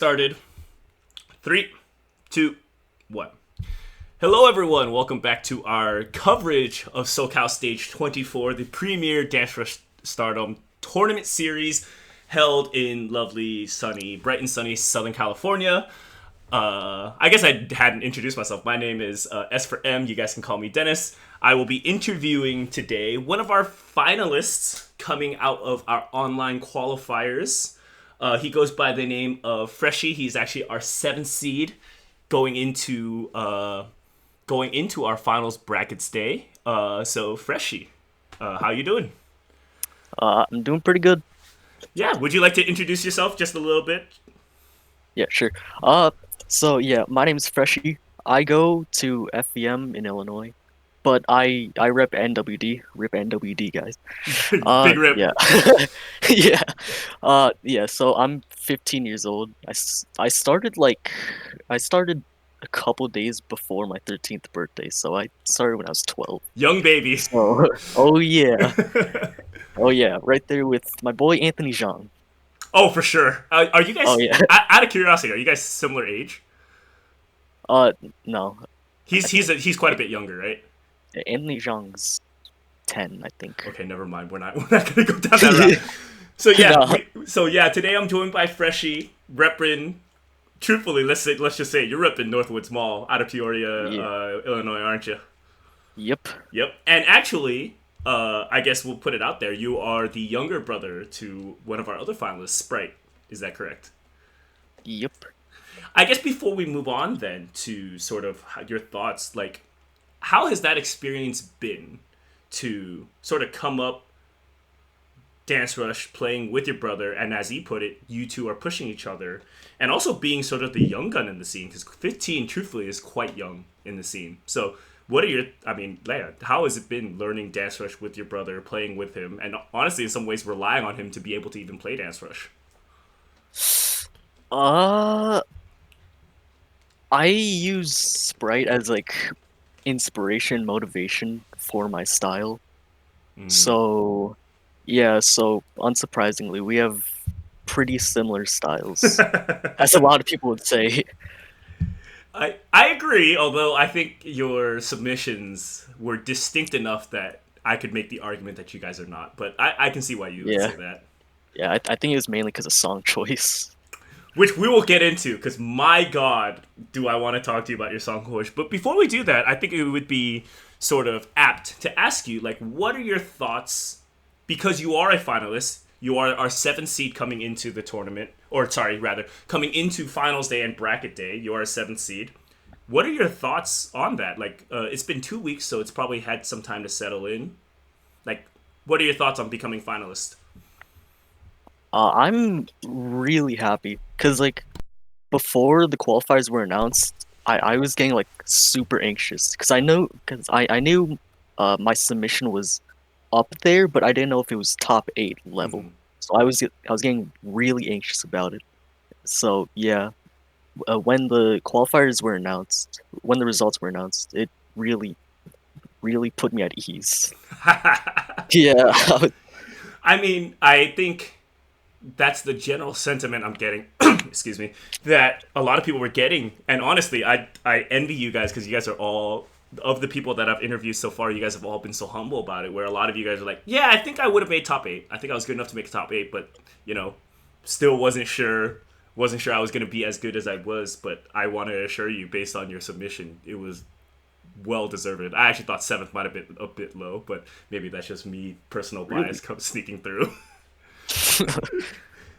Started. Three, two, one. Hello, everyone. Welcome back to our coverage of SoCal Stage 24, the premier DanceRush Stardom Tournament series held in lovely, sunny, bright and sunny Southern California. I guess I hadn't introduced myself. My name is S for M. You guys can call me Dennis. I will be interviewing today one of our finalists coming out of our online qualifiers. He goes by the name of Freshie. He's actually our seventh seed going into our finals brackets day. So Freshie, how you doing? I'm doing pretty good. Yeah, would you like to introduce yourself just a little bit? Yeah, sure. My name's Freshie. I go to FVM in Illinois, but I rep NWD, rip NWD guys. Big rip. Yeah. Yeah. So I'm 15 years old. I started a couple days before my 13th birthday, so I started when I was 12. Young baby. So, oh yeah. Oh yeah, right there with my boy Anthony Zhang. Oh, for sure. Are you Oh guys, yeah. out of curiosity, are you guys similar age? Uh no. I think He's quite a bit younger, right? Anthony Zhang's 10, I think. Okay, never mind. We're not gonna go down that route. So yeah, No. today I'm joined by Freshie, repping. Truthfully, let's just say you're repping Northwoods Mall out of Peoria, Yeah. Illinois, aren't you? Yep. Yep. And actually, I guess we'll put it out there. You are the younger brother to one of our other finalists, Sprite. Is that correct? Yep. I guess before we move on, then to sort of your thoughts, like how has that experience been to sort of come up Dance Rush playing with your brother, and as he put it, you two are pushing each other, and also being sort of the young gun in the scene, because 15, truthfully, is quite young in the scene. So, what are your, I mean, Leia, how has it been learning Dance Rush with your brother, playing with him, and honestly, in some ways, relying on him to be able to even play Dance Rush? Uh, I use Sprite as like inspiration, motivation for my style. Mm. So, yeah, so unsurprisingly, we have pretty similar styles, as a lot of people would say. I agree, although I think your submissions were distinct enough that I could make the argument that you guys are not, but I can see why you would Yeah. say that. Yeah, I think it was mainly because of song choice. Which we will get into, because my god, do I want to talk to you about your song choice. But before we do that, I think it would be sort of apt to ask you, like, what are your thoughts? Because you are a finalist, you are our seventh seed coming into the tournament, or sorry, rather, coming into finals day and bracket day, you are a seventh seed. What are your thoughts on that? Like, it's been 2 weeks, so it's probably had some time to settle in. Like, what are your thoughts on becoming finalist? I'm really happy because like before the qualifiers were announced, I was getting like super anxious because I knew my submission was up there, but I didn't know if it was top 8 level. Hmm. So I was getting really anxious about it. So yeah, when the results were announced, it really put me at ease. Yeah, I mean, I think that's the general sentiment I'm getting. Excuse me. That a lot of people were getting, and honestly, I envy you guys because you guys are all of the people that I've interviewed so far. You guys have all been so humble about it. Where a lot of you guys are like, "Yeah, I think I would have made top 8. I think I was good enough to make top 8, but you know, still wasn't sure. Wasn't sure I was going to be as good as I was, but I want to assure you, based on your submission, it was well deserved. I actually thought seventh might have been a bit low, but maybe that's just me personal really. bias comes sneaking through.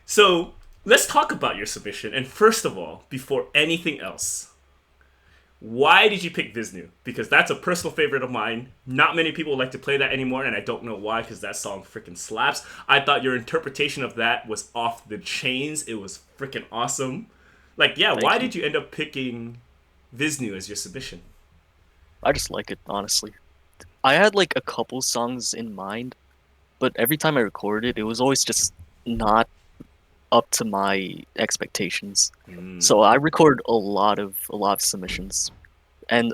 So let's talk about your submission. And first of all, before anything else, why did you pick Visnu? Because that's a personal favorite of mine. Not many people like to play that anymore, and I don't know why, because that song freaking slaps. I thought your interpretation of that was off the chains. It was freaking awesome. Like, yeah, why Thank you. did you end up picking Visnu as your submission? I just like it, honestly. I had like a couple songs in mind, but every time I recorded, it was always just not up to my expectations. Mm. So I record a lot of submissions, and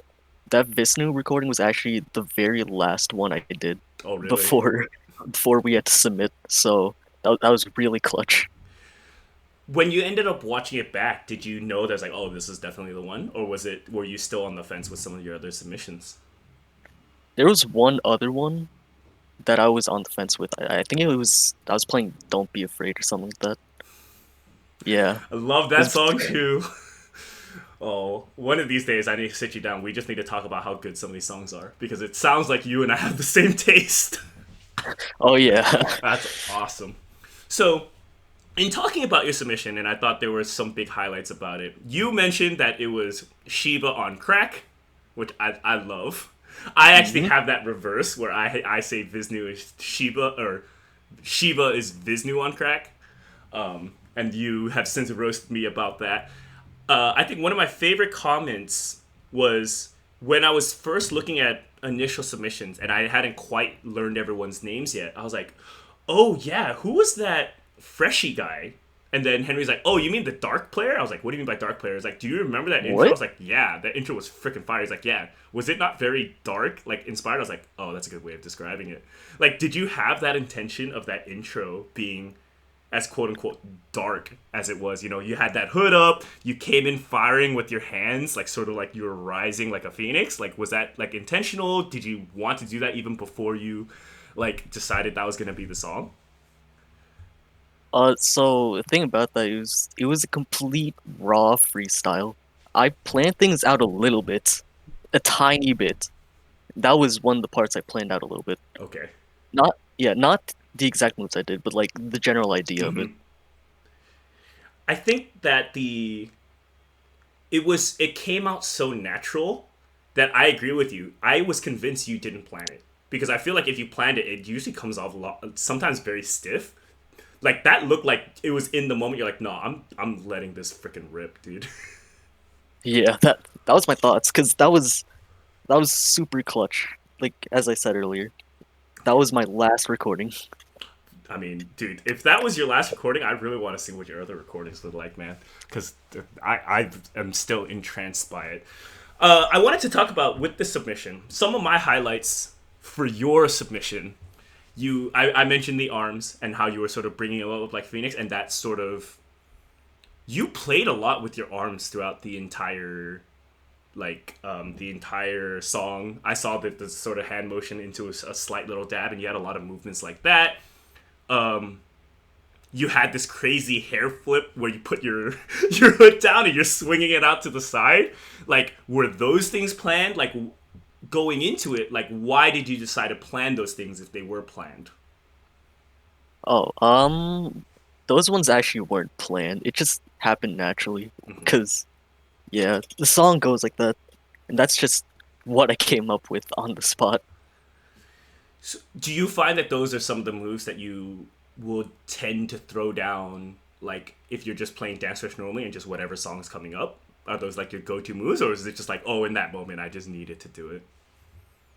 that Visnu recording was actually the very last one I did Oh, really? before before we had to submit. So that was really clutch. When you ended up watching it back, did you know there's like, oh, this is definitely the one, or were you still on the fence with some of your other submissions? There was one other one that I was on the fence with. I think I was playing "Don't Be Afraid" or something like that. Yeah, I love it that was song too. Oh, one of these days I need to sit you down. We just need to talk about how good some of these songs are because it sounds like you and I have the same taste. oh yeah. That's awesome. So, in talking about your submission, and I thought there were some big highlights about it, you mentioned that it was Shiba on crack, which I love. I actually hmm have that reverse where I say Vishnu is Shiba, or Shiba is Vishnu on crack. And you have since roasted me about that. I think one of my favorite comments was when I was first looking at initial submissions and I hadn't quite learned everyone's names yet. I was like, "Oh yeah, who was that Freshie guy?" And then Henry's like, "Oh, you mean the dark player?" I was like, "What do you mean by dark player?" He's like, "Do you remember that intro?" I What? was like, "Yeah, that intro was freaking fire." He's like, "Yeah, was it not very dark, like inspired?" I was like, "Oh, that's a good way of describing it." Like, did you have that intention of that intro being as quote unquote dark as it was? You know, you had that hood up, you came in firing with your hands, like sort of like you were rising like a phoenix. Like, was that like intentional? Did you want to do that even before you like decided that was gonna be the song? So the thing about that is it was a complete raw freestyle. I planned things out a little bit, a tiny bit. That was one of the parts I planned out a little bit. Okay. Not the exact moves I did, but like the general idea of it. I think that it came out so natural that I agree with you. I was convinced you didn't plan it because I feel like if you planned it, it usually comes off a lot, sometimes very stiff. Like that looked like it was in the moment. You're like, no, I'm letting this freaking rip, dude. Yeah, that was my thoughts, because that was super clutch. Like as I said earlier, that was my last recording. I mean, dude, if that was your last recording, I really want to see what your other recordings look like, man, because I am still entranced by it. I wanted to talk about with the submission some of my highlights for your submission. I mentioned the arms and how you were sort of bringing it up like Phoenix, and that sort of you played a lot with your arms throughout the entire the entire song. I saw that the sort of hand motion into a slight little dab, and you had a lot of movements like that. Um, you had this crazy hair flip where you put your your hood down and you're swinging it out to the side. Like, were those things planned? Like, going into it, like, why did you decide to plan those things if they were planned? Oh, those ones actually weren't planned. It just happened naturally. Cause yeah, the song goes like that, and that's just what I came up with on the spot. So, do you find that those are some of the moves that you would tend to throw down, like if you're just playing Dance Rush normally and just whatever song's coming up? Are those like your go-to moves, or is it just like, oh, in that moment I just needed to do it?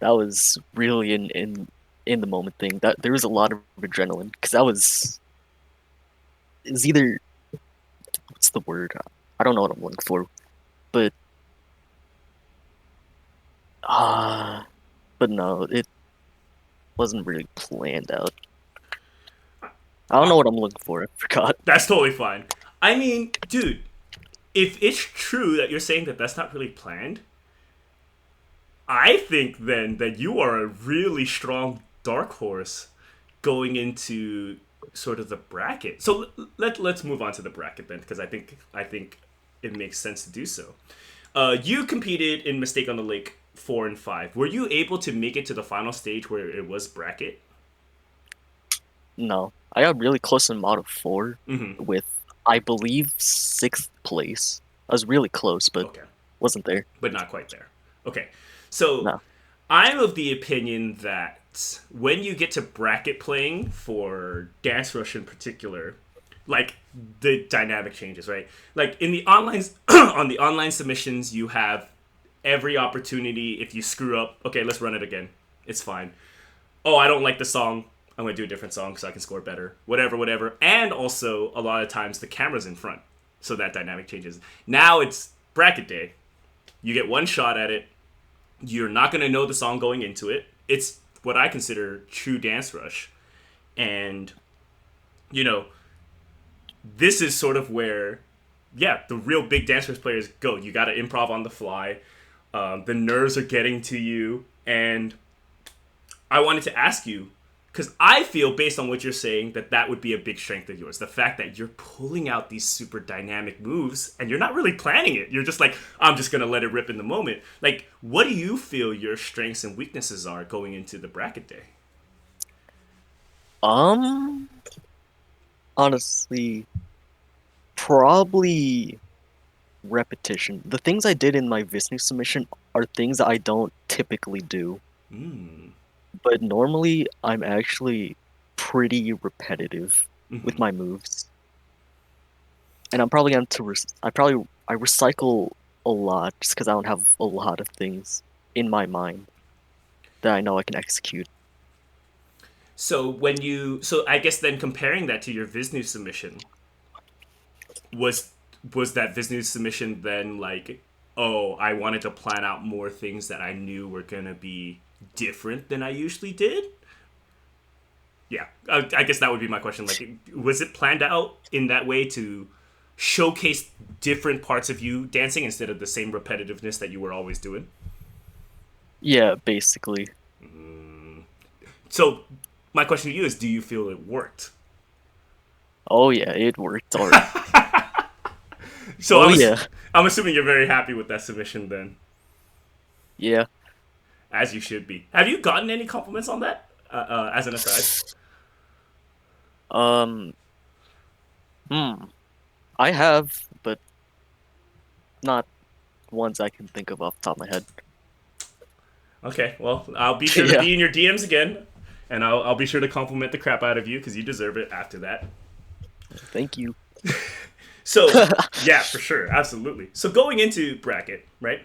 That was really in the moment thing. That there was a lot of adrenaline, because that was is either what's the word? I don't know what I'm looking for, but uh but no, it wasn't really planned out. I don't know what I'm looking for. I forgot. That's totally fine. I mean, dude, if it's true that you're saying that that's not really planned, I think then that you are a really strong dark horse going into sort of the bracket. So let's move on to the bracket then, because I think it makes sense to do so. You competed in Mistake on the Lake 4 and 5. Were you able to make it to the final stage where it was bracket? No, I got really close in Mod of 4 Mm-hmm. with, I believe, sixth place. I was really close, but Okay, wasn't there. but not quite there. Okay, so No. I'm of the opinion that when you get to bracket playing for Dance Rush in particular, like the dynamic changes, right? Like in the online on the online submissions, you have every opportunity if you screw up. Okay, let's run it again. It's fine. Oh, I don't like the song. I'm gonna do a different song so I can score better. Whatever, whatever. And also, a lot of times the camera's in front, so that dynamic changes. Now it's bracket day. You get one shot at it. You're not gonna know the song going into it. It's what I consider true dance rush, and you know this is sort of where, yeah, the real big dancers players go. You got to improv on the fly. The nerves are getting to you, and I wanted to ask you, because I feel, based on what you're saying, that that would be a big strength of yours. The fact that you're pulling out these super dynamic moves and you're not really planning it. You're just like, I'm just going to let it rip in the moment. Like, what do you feel your strengths and weaknesses are going into the bracket day? Um, honestly, probably repetition. The things I did in my Visnu submission are things that I don't typically do. Mm. But normally, I'm actually pretty repetitive with Hmm. my moves, and I'm probably going to. I recycle a lot just because I don't have a lot of things in my mind that I know I can execute. So I guess then comparing that to your Visnu submission, was was that Visnu submission then like, oh, I wanted to plan out more things that I knew were gonna be different than I usually did? Yeah, I guess that would be my question. Like, was it planned out in that way to showcase different parts of you dancing instead of the same repetitiveness that you were always doing? Yeah, basically. So, my question to you is, do you feel it worked? Oh yeah, it worked alright. So Oh yeah, I'm assuming you're very happy with that submission then, yeah. as you should be. Have you gotten any compliments on that? As an aside. Um, hmm. I have, but not ones I can think of off the top of my head. Okay, well, I'll be sure to Yeah, be in your DMs again, and I'll be sure to compliment the crap out of you because you deserve it after that. thank you. So, yeah, for sure, absolutely. So going into bracket, right?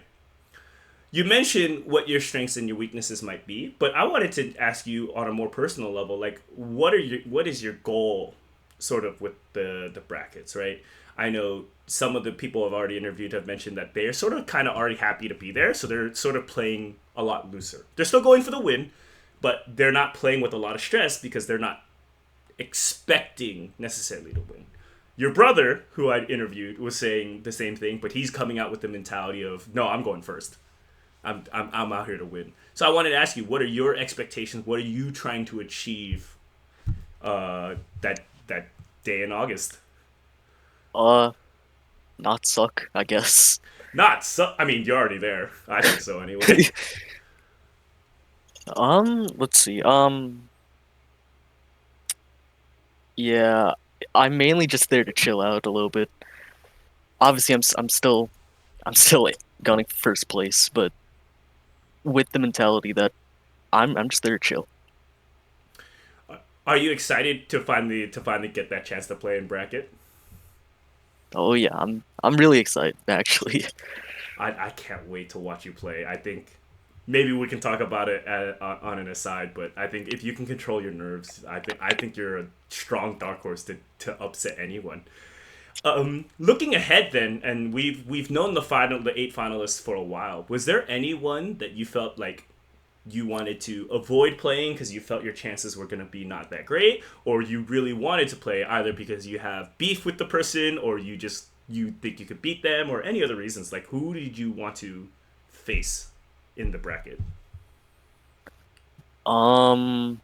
You mentioned what your strengths and your weaknesses might be, but I wanted to ask you on a more personal level, like what is your goal, sort of with the brackets, right? I know some of the people I've already interviewed have mentioned that they're sort of kind of already happy to be there, so they're sort of playing a lot looser. They're still going for the win, but they're not playing with a lot of stress because they're not expecting necessarily to win. Your brother, who I interviewed, was saying the same thing, but he's coming out with the mentality of, no, I'm going first. I'm out here to win. So I wanted to ask you, what are your expectations? What are you trying to achieve that day in August? Uh, not suck, I guess. Not so. I mean, you're already there. I think so anyway. Let's see. Yeah, I'm mainly just there to chill out a little bit. Obviously, I'm still gunning for first place, but with the mentality that I'm just there to chill. Are you excited to finally get that chance to play in bracket? Oh yeah, I'm really excited actually. I can't wait to watch you play. I think maybe we can talk about it on an aside, but I think if you can control your nerves, I think you're a strong dark horse to upset anyone. Looking ahead then, and we've known the 8 finalists for a while. Was there anyone that you felt like you wanted to avoid playing because you felt your chances were going to be not that great, or you really wanted to play either because you have beef with the person, or you think you could beat them, or any other reasons? Like, who did you want to face in the bracket? Um,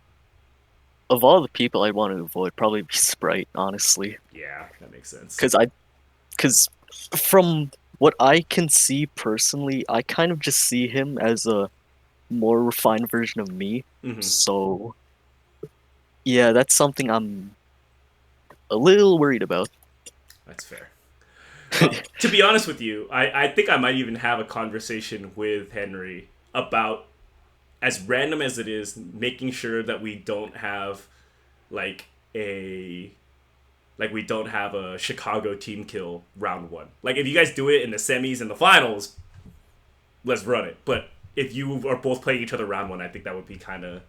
of all the people I want to avoid, probably be Sprite, honestly, Yeah, that makes sense. because because from what I can see personally, I kind of just see him as a more refined version of me. Hmm. So yeah, that's something I'm a little worried about. That's fair. To be honest with you, I think I might even have a conversation with Henry about, as random as it is, making sure that we don't have like a we don't have a Chicago team kill round one. Like, if you guys do it in the semis and the finals, let's run it. But if you are both playing each other round one, I think that would be kind of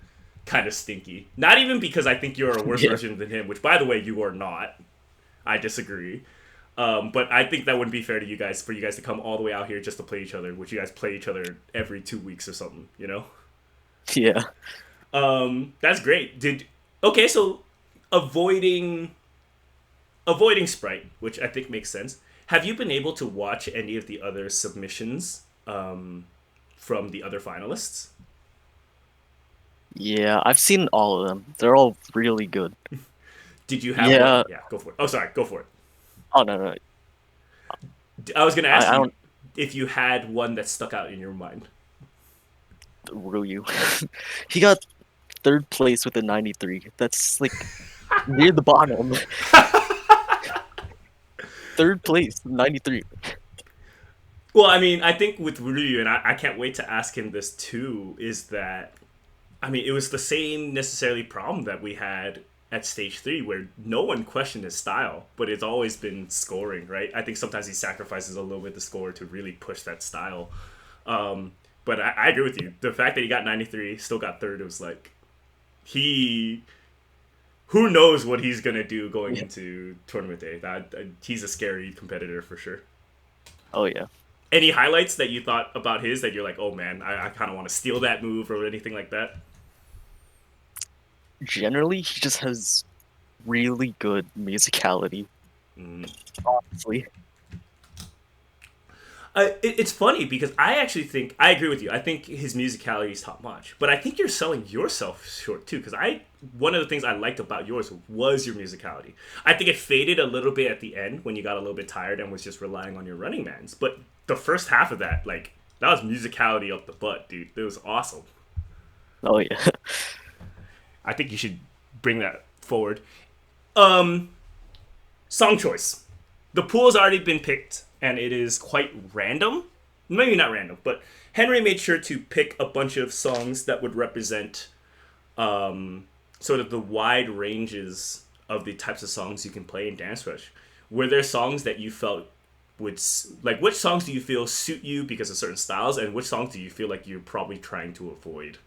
stinky. Not even because I think you're a worse Yeah, version than him, which, by the way, you are not. I disagree. But I think that wouldn't be fair to you guys, for you guys to come all the way out here just to play each other, which you guys play each other every 2 weeks or something, you know? yeah. That's great. Okay, so avoiding avoiding Sprite, which I think makes sense, have you been able to watch any of the other submissions from the other finalists? Yeah, I've seen all of them. They're all really good. Did you have one? Yeah. Yeah, go for it. Oh, sorry, go for it. Oh no, no. I was going to ask I you don't if you had one that stuck out in your mind. Ryu. He got third place with a 93. That's like near the bottom. Third place, 93. Well, I mean, I think with Ryu, and I can't wait to ask him this too, is that, I mean, it was the same necessarily problem that we had at stage 3, where no one questioned his style, but it's always been scoring, right? I think sometimes he sacrifices a little bit the score to really push that style. But I agree with you. The fact that he got 93, still got third, it was like, who knows what he's going to do going into tournament day. He's a scary competitor for sure. Oh yeah. Any highlights that you thought about his that you're like, oh man, I kind of want to steal that move or anything like that? Generally, he just has really good musicality. Honestly. It's funny because I actually think I agree with you. I think his musicality is top notch, but I think you're selling yourself short too. Because one of the things I liked about yours was your musicality. I think it faded a little bit at the end when you got a little bit tired and was just relying on your running mans. But the first half of that, like, that was musicality up the butt, dude. It was awesome. Oh yeah. I think you should bring that forward. Song choice. The pool has already been picked, and it is quite random. Maybe not random, but Henry made sure to pick a bunch of songs that would represent sort of the wide ranges of the types of songs you can play in Dance Rush. Were there songs that you felt would, like, which songs do you feel suit you because of certain styles, and which songs do you feel like you're probably trying to avoid?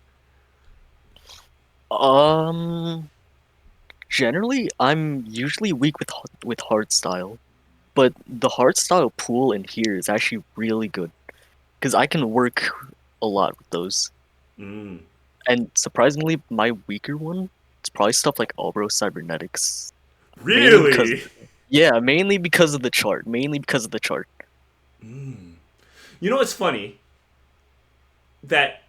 Generally, I'm usually weak with hard style, but the hard style pool in here is actually really good because I can work a lot with those. Mm. And surprisingly, my weaker one, it's probably stuff like Obro Cybernetics. Really? Mainly because of the chart. Mainly because of the chart. You know what's funny? That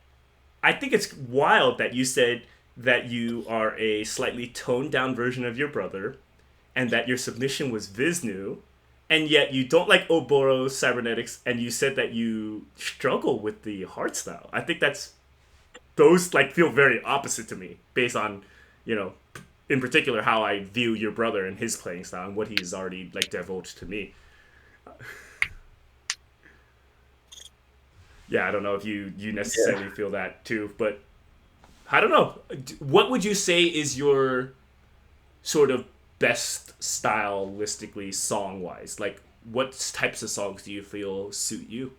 I think it's wild that you said that you are a slightly toned down version of your brother, and that your submission was Vishnu, and yet you don't like Oboro Cybernetics, and you said that you struggle with the hard style. I think those like feel very opposite to me, based on, in particular how I view your brother and his playing style and what he's already like divulged to me. Yeah, I don't know if you necessarily feel that too, but I don't know. What would you say is your sort of best stylistically song-wise? Like, what types of songs do you feel suit you?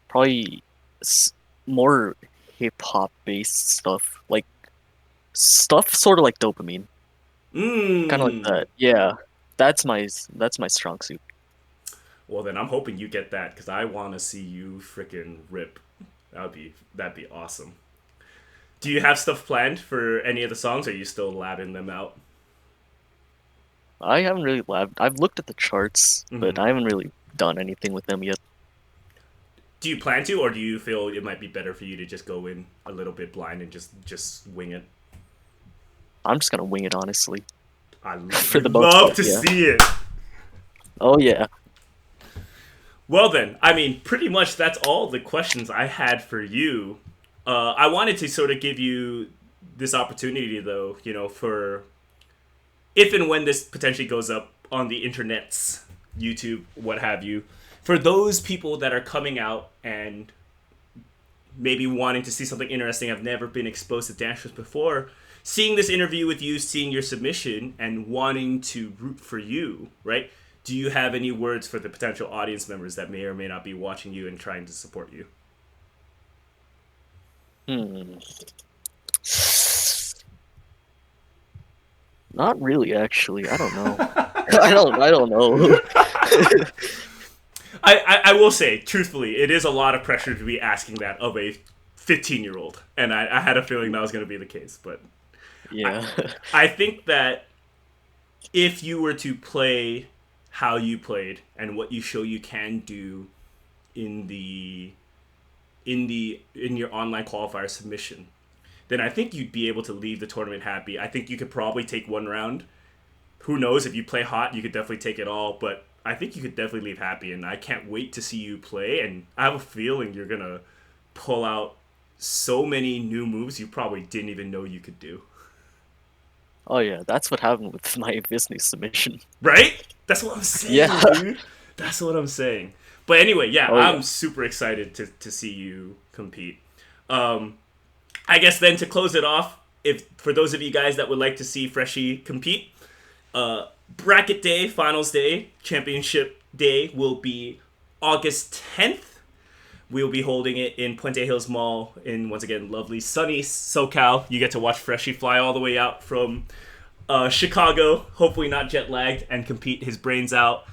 Probably more hip hop based stuff, like stuff sort of like Dopamine, kind of like that. Yeah, that's my strong suit. Well, then I'm hoping you get that because I want to see you freaking rip. That'd be awesome. Do you have stuff planned for any of the songs? Or are you still labbing them out? I haven't really labbed. I've looked at the charts, but I haven't really done anything with them yet. Do you plan to, or do you feel it might be better for you to just go in a little bit blind and just wing it? I'm just gonna wing it, honestly. I love to see it. Oh yeah. Well then, I mean, pretty much that's all the questions I had for you. I wanted to sort of give you this opportunity, though, for if and when this potentially goes up on the internets, YouTube, what have you, for those people that are coming out and maybe wanting to see something interesting, have never been exposed to Dance Rush before, seeing this interview with you, seeing your submission, and wanting to root for you, right? Do you have any words for the potential audience members that may or may not be watching you and trying to support you? Not really, actually. I don't know. I don't know. I will say, truthfully, it is a lot of pressure to be asking that of a 15-year-old, and I had a feeling that was going to be the case, but I, Yeah. I think that if you were to play how you played and what you show you can do in in your online qualifier submission, then I think you'd be able to leave the tournament happy. I think you could probably take one round. Who knows, if you play hot, you could definitely take it all, but I think you could definitely leave happy, and I can't wait to see you play, and I have a feeling you're going to pull out so many new moves you probably didn't even know you could do. Oh yeah, that's what happened with my business submission. Right? That's what I'm Yeah. saying, dude. That's what I'm saying. But anyway, yeah, Oh yeah. I'm super excited to see you compete. Um, I guess then to close it off, if for those of you guys that would like to see Freshie compete, bracket day, finals day, championship day will be August 10th. We'll be holding it in Puente Hills Mall in, once again, lovely sunny SoCal. You get to watch Freshie fly all the way out from Chicago, hopefully not jet lagged, and compete his brains out.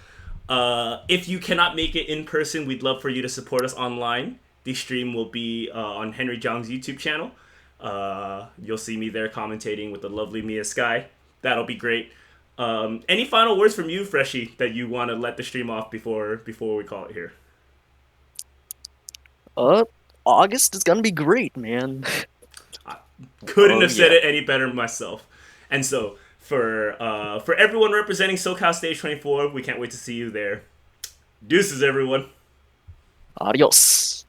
If you cannot make it in person, we'd love for you to support us online. The stream will be on Henry Zhang's YouTube channel. You'll see me there commentating with the lovely Mia Sky. That'll be great. Any final words from you, Freshie, that you want to let the stream off before we call it here? Uh, August is gonna be great, man. Couldn't Oh have said yeah. it any better myself. And so for everyone representing SoCal Stage 24, we can't wait to see you there. Deuces, everyone. Adios.